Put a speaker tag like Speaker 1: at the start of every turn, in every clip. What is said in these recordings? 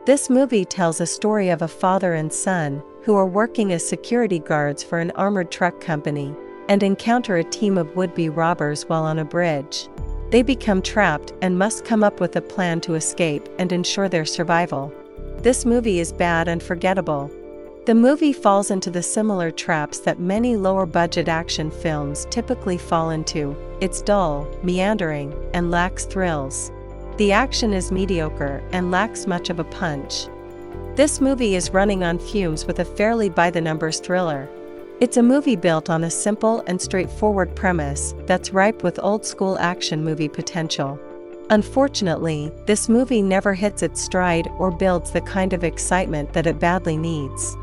Speaker 1: This movie tells a story of a father and son who are working as security guards for an armored truck company and encounter a team of would-be robbers while on a bridge. They become trapped and must come up with a plan to escape and ensure their survival. This movie is bad and forgettable. The movie falls into the similar traps that many lower-budget action films typically fall into. It's dull, meandering, and lacks thrills. The action is mediocre and lacks much of a punch. This movie is running on fumes with a fairly by-the-numbers thriller. It's a movie built on a simple and straightforward premise that's ripe with old-school action movie potential. Unfortunately, this movie never hits its stride or builds the kind of excitement that it badly needs.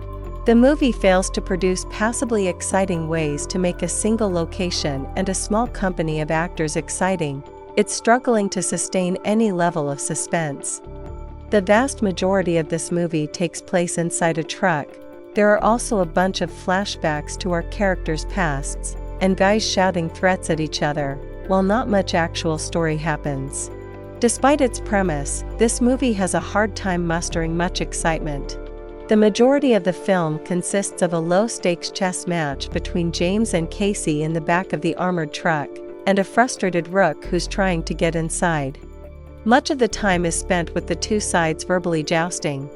Speaker 1: The movie fails to produce passably exciting ways to make a single location and a small company of actors exciting. It's struggling to sustain any level of suspense. The vast majority of this movie takes place inside a truck. There are also a bunch of flashbacks to our characters' pasts, and guys shouting threats at each other, while not much actual story happens. Despite its premise, this movie has a hard time mustering much excitement. The majority of the film consists of a low-stakes chess match between James and Casey in the back of the armored truck, and a frustrated Rook who's trying to get inside. Much of the time is spent with the two sides verbally jousting.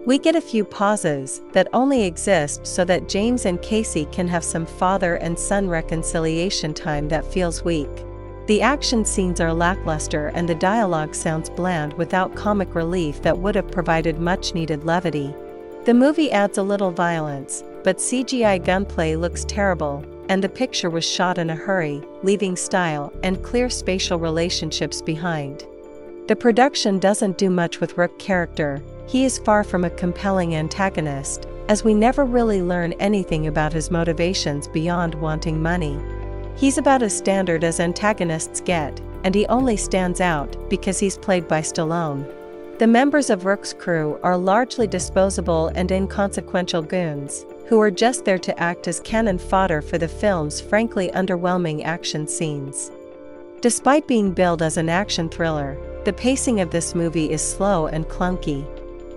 Speaker 1: We get a few pauses that only exist so that James and Casey can have some father and son reconciliation time that feels weak. The action scenes are lackluster and the dialogue sounds bland without comic relief that would have provided much-needed levity. The movie adds a little violence, but CGI gunplay looks terrible, and the picture was shot in a hurry, leaving style and clear spatial relationships behind. The production doesn't do much with Rook's character. He is far from a compelling antagonist, as we never really learn anything about his motivations beyond wanting money. He's about as standard as antagonists get, and he only stands out because he's played by Stallone. The members of Rook's crew are largely disposable and inconsequential goons, who are just there to act as cannon fodder for the film's frankly underwhelming action scenes. Despite being billed as an action thriller, the pacing of this movie is slow and clunky.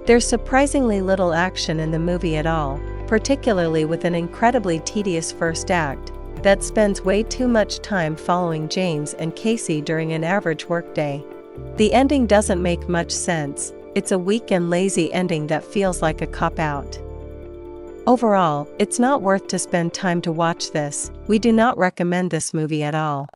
Speaker 1: There's surprisingly little action in the movie at all, particularly with an incredibly tedious first act that spends way too much time following James and Casey during an average workday. The ending doesn't make much sense. It's a weak and lazy ending that feels like a cop-out. Overall, it's not worth to spend time to watch this. We do not recommend this movie at all.